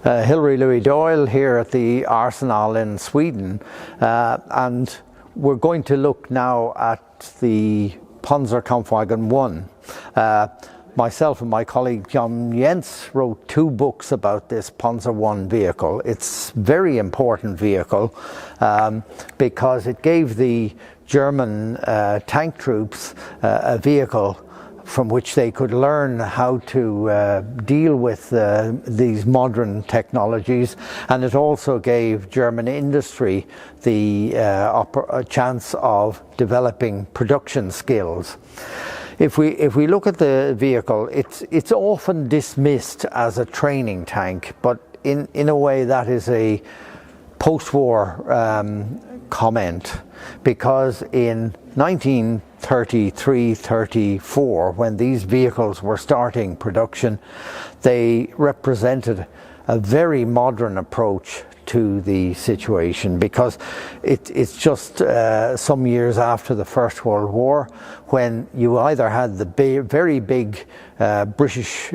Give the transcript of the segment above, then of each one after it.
Hilary Doyle here at the Arsenal in Sweden, and we're going to look now at the Panzerkampfwagen 1. Myself and my colleague John Jens wrote 2 books about this Panzer 1 vehicle. It's a very important vehicle because it gave the German tank troops a vehicle from which they could learn how to deal with these modern technologies, and it also gave German industry the chance of developing production skills. If we look at the vehicle, it's often dismissed as a training tank, but in a way that is a post-war comment, because in 1933-34, when these vehicles were starting production, they represented a very modern approach to the situation, because it's just some years after the First World War, when you either had the very big British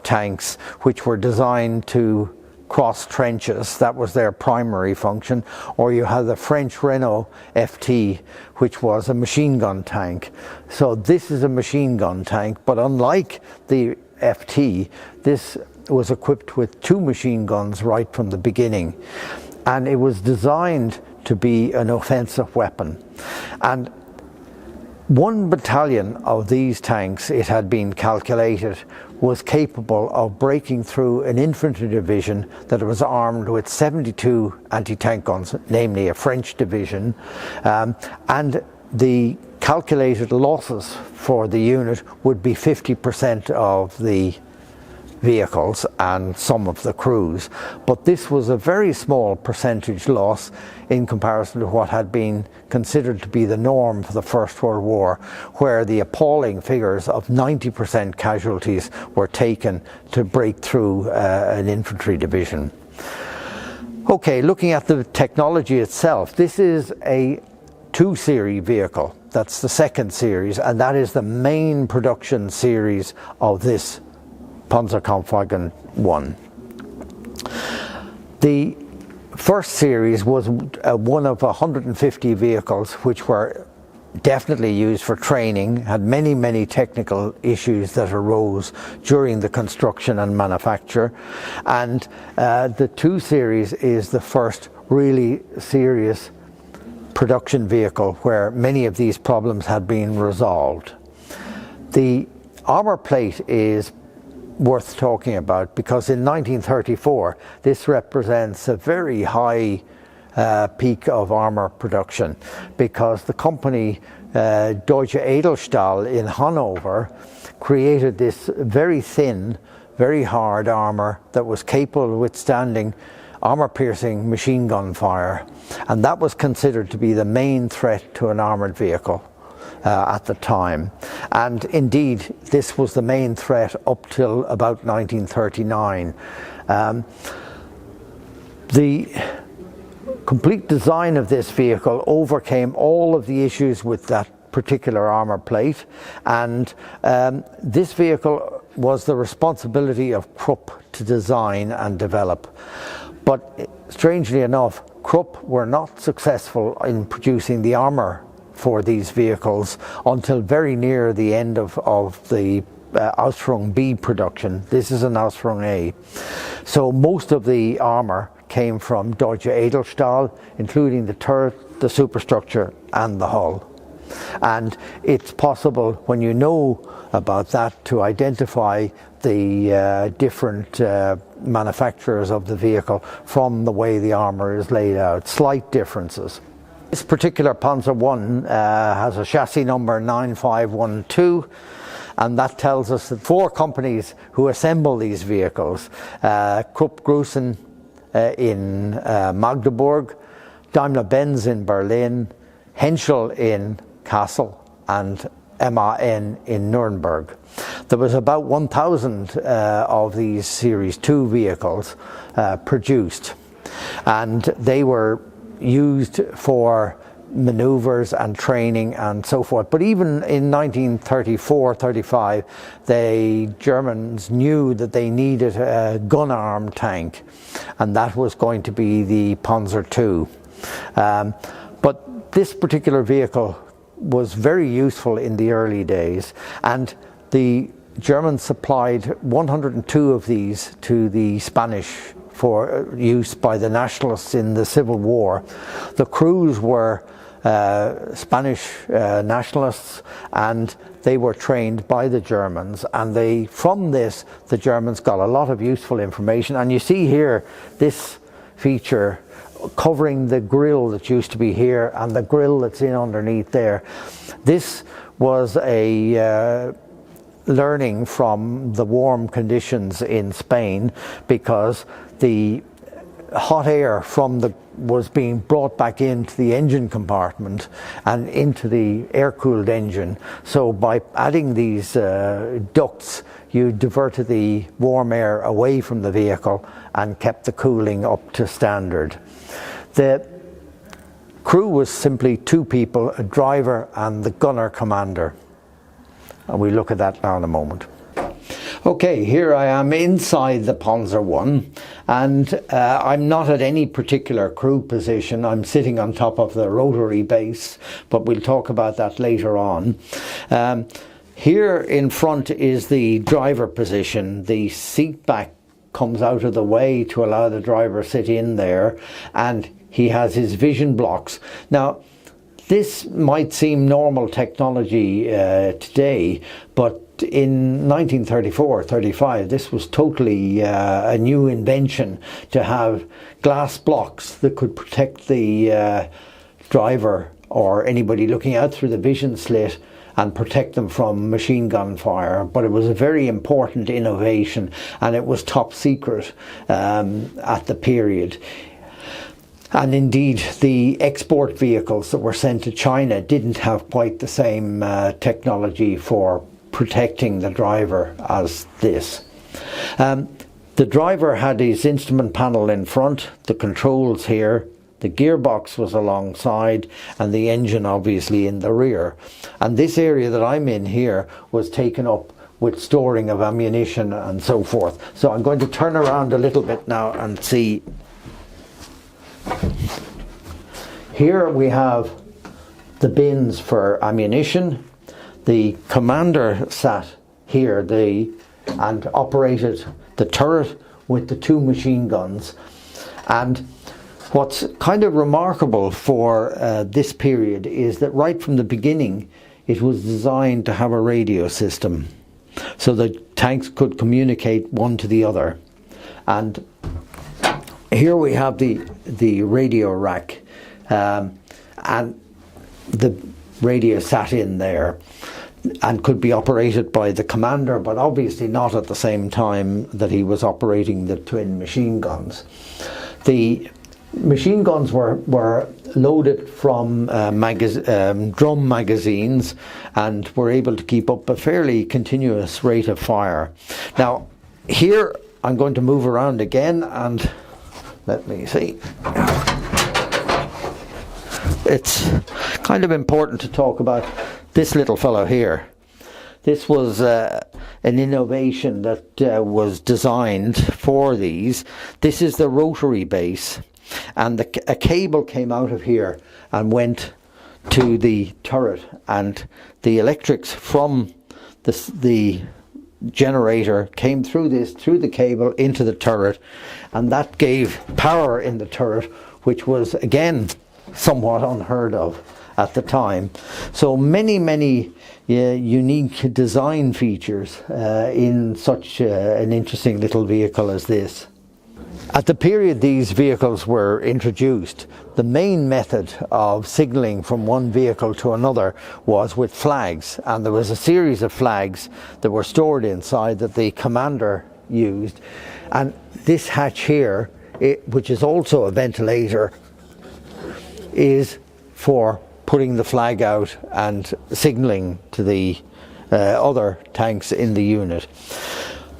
tanks, which were designed to cross trenches, that was their primary function, or you had the French Renault FT, which was a machine gun tank. So this is a machine gun tank, but unlike the FT, this was equipped with 2 machine guns right from the beginning, and it was designed to be an offensive weapon. And 1 battalion of these tanks, it had been calculated, was capable of breaking through an infantry division that was armed with 72 anti-tank guns, namely a French division, and the calculated losses for the unit would be 50% of the vehicles and some of the crews. But this was a very small percentage loss in comparison to what had been considered to be the norm for the First World War, where the appalling figures of 90% casualties were taken to break through an infantry division. Okay, looking at the technology itself, this is a 2-series vehicle. That's the 2nd series, and that is the main production series of this Panzerkampfwagen 1. The first series was one of 150 vehicles which were definitely used for training, had many technical issues that arose during the construction and manufacture, and the 2 series is the first really serious production vehicle where many of these problems had been resolved. The armour plate is worth talking about, because in 1934 this represents a very high peak of armour production, because the company Deutsche Edelstahl in Hanover created this very thin, very hard armour that was capable of withstanding armour-piercing machine gun fire, and that was considered to be the main threat to an armoured vehicle at the time. And indeed, this was the main threat up till about 1939. The complete design of this vehicle overcame all of the issues with that particular armour plate, and this vehicle was the responsibility of Krupp to design and develop. But strangely enough, Krupp were not successful in producing the armour for these vehicles until very near the end of the Ausf.A production. This is an Ausf.A. So most of the armour came from Deutsche Edelstahl, including the turret, the superstructure and the hull. And it's possible, when you know about that, to identify the different manufacturers of the vehicle from the way the armour is laid out. Slight differences. This particular Panzer 1 has a chassis number 9512, and that tells us that 4 companies who assemble these vehicles, Krupp Gruson in Magdeburg, Daimler-Benz in Berlin, Henschel in Kassel, and MAN in Nuremberg. There was about 1,000 of these Series 2 vehicles produced, and they were used for maneuvers and training and so forth. But even in 1934-35, the Germans knew that they needed a gun-armed tank, and that was going to be the Panzer II. But this particular vehicle was very useful in the early days, and the Germans supplied 102 of these to the Spanish for use by the nationalists in the Civil War. The crews were Spanish nationalists, and they were trained by the Germans, and from this the Germans got a lot of useful information. And you see here this feature covering the grill that used to be here and the grill that's in underneath there. This was a learning from the warm conditions in Spain, because the hot air was being brought back into the engine compartment and into the air-cooled engine. So by adding these ducts, you diverted the warm air away from the vehicle and kept the cooling up to standard. The crew was simply 2 people, a driver and the gunner commander. And we'll look at that now in a moment. Okay, here I am inside the Panzer I, and I'm not at any particular crew position. I'm sitting on top of the rotary base, but we'll talk about that later on. Here in front is the driver position. The seat back comes out of the way to allow the driver to sit in there, and he has his vision blocks. Now, this might seem normal technology today, but in 1934-35, this was totally a new invention, to have glass blocks that could protect the driver or anybody looking out through the vision slit and protect them from machine gun fire. But it was a very important innovation, and it was top secret at the period. And indeed, the export vehicles that were sent to China didn't have quite the same technology for protecting the driver as this. The driver had his instrument panel in front, the controls here, the gearbox was alongside, and the engine obviously in the rear. And this area that I'm in here was taken up with storing of ammunition and so forth. So I'm going to turn around a little bit now and see. Here we have the bins for ammunition. The commander sat here and operated the turret with the 2 machine guns. And what's kind of remarkable for this period is that right from the beginning it was designed to have a radio system, so the tanks could communicate one to the other. And here we have the radio rack, and the radio sat in there and could be operated by the commander, but obviously not at the same time that he was operating the twin machine guns. The machine guns were loaded from drum magazines, and were able to keep up a fairly continuous rate of fire. Now here I'm going to move around again, and let me see. It's kind of important to talk about this little fellow here. This was an innovation that was designed for these. This is the rotary base, and a cable came out of here and went to the turret, and the electrics from the generator came through the cable into the turret, and that gave power in the turret, which was again somewhat unheard of at the time. So many unique design features in such an interesting little vehicle as this. At the period these vehicles were introduced, the main method of signalling from one vehicle to another was with flags, and there was a series of flags that were stored inside that the commander used. And this hatch here, which is also a ventilator, is for putting the flag out and signalling to the other tanks in the unit.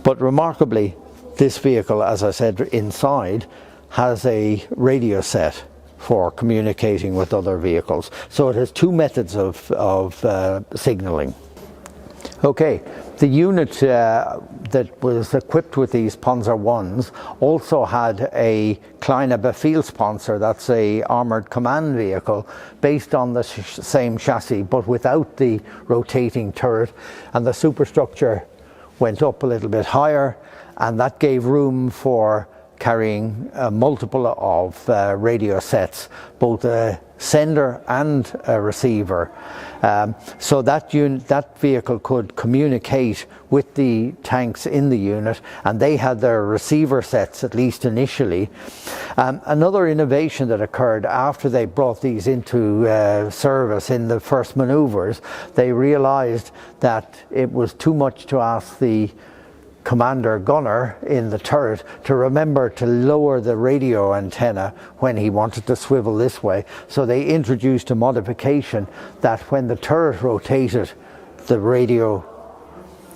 But remarkably, this vehicle, as I said, inside has a radio set for communicating with other vehicles. So it has two methods of signalling. Okay, the unit that was equipped with these Panzer Is also had a kleine Befehlspanzer, that's a armoured command vehicle based on the same chassis but without the rotating turret, and the superstructure went up a little bit higher, and that gave room for carrying a multiple of radio sets, both a sender and a receiver. So that vehicle could communicate with the tanks in the unit, and they had their receiver sets, at least initially. Another innovation that occurred after they brought these into service in the first manoeuvres, they realized that it was too much to ask the commander gunner in the turret to remember to lower the radio antenna when he wanted to swivel this way. So they introduced a modification that when the turret rotated, the radio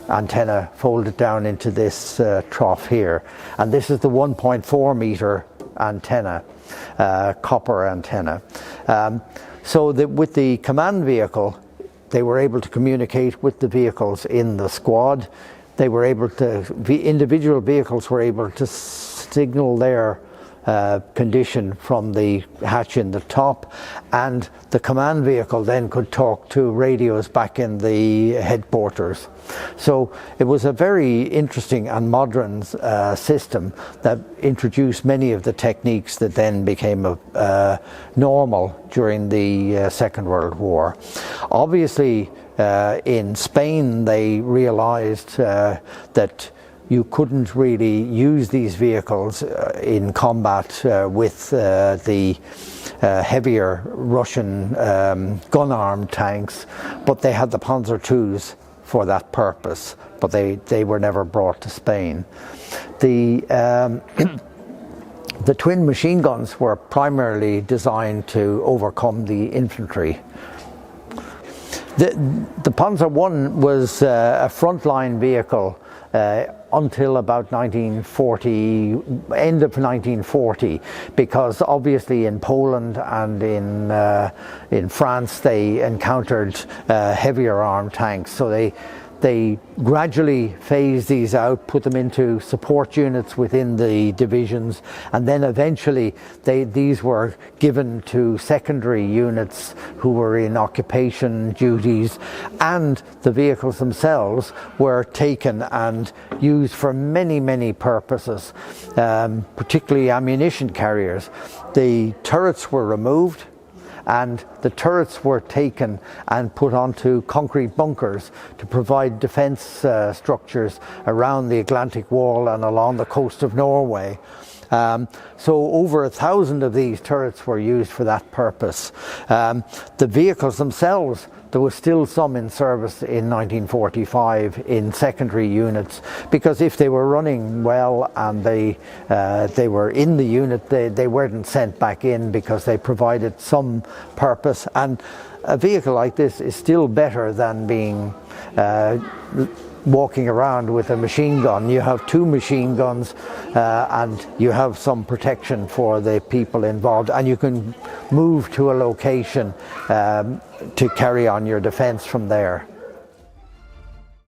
antenna folded down into this trough here. And this is the 1.4 meter antenna, copper antenna. So that with the command vehicle, they were able to communicate with the vehicles in the squad. They were able to, individual vehicles were able to signal their condition from the hatch in the top, and the command vehicle then could talk to radios back in the headquarters. So it was a very interesting and modern system that introduced many of the techniques that then became normal during the Second World War. Obviously, in Spain they realized that you couldn't really use these vehicles in combat with the heavier Russian gun-armed tanks, but they had the Panzer IIs for that purpose, but they were never brought to Spain. The twin machine guns were primarily designed to overcome the infantry. The Panzer I was a frontline vehicle until about 1940, end of 1940, because obviously in Poland and in France they encountered heavier armed tanks, so they gradually phased these out, put them into support units within the divisions, and then eventually these were given to secondary units who were in occupation duties, and the vehicles themselves were taken and used for many purposes, particularly ammunition carriers. The turrets were removed, and the turrets were taken and put onto concrete bunkers to provide defence structures around the Atlantic Wall and along the coast of Norway. So over 1,000 of these turrets were used for that purpose. The vehicles themselves, there was still some in service in 1945 in secondary units, because if they were running well and they were in the unit, they weren't sent back in because they provided some purpose. And a vehicle like this is still better than being walking around with a machine gun. You have two machine guns and you have some protection for the people involved, and you can move to a location to carry on your defence from there.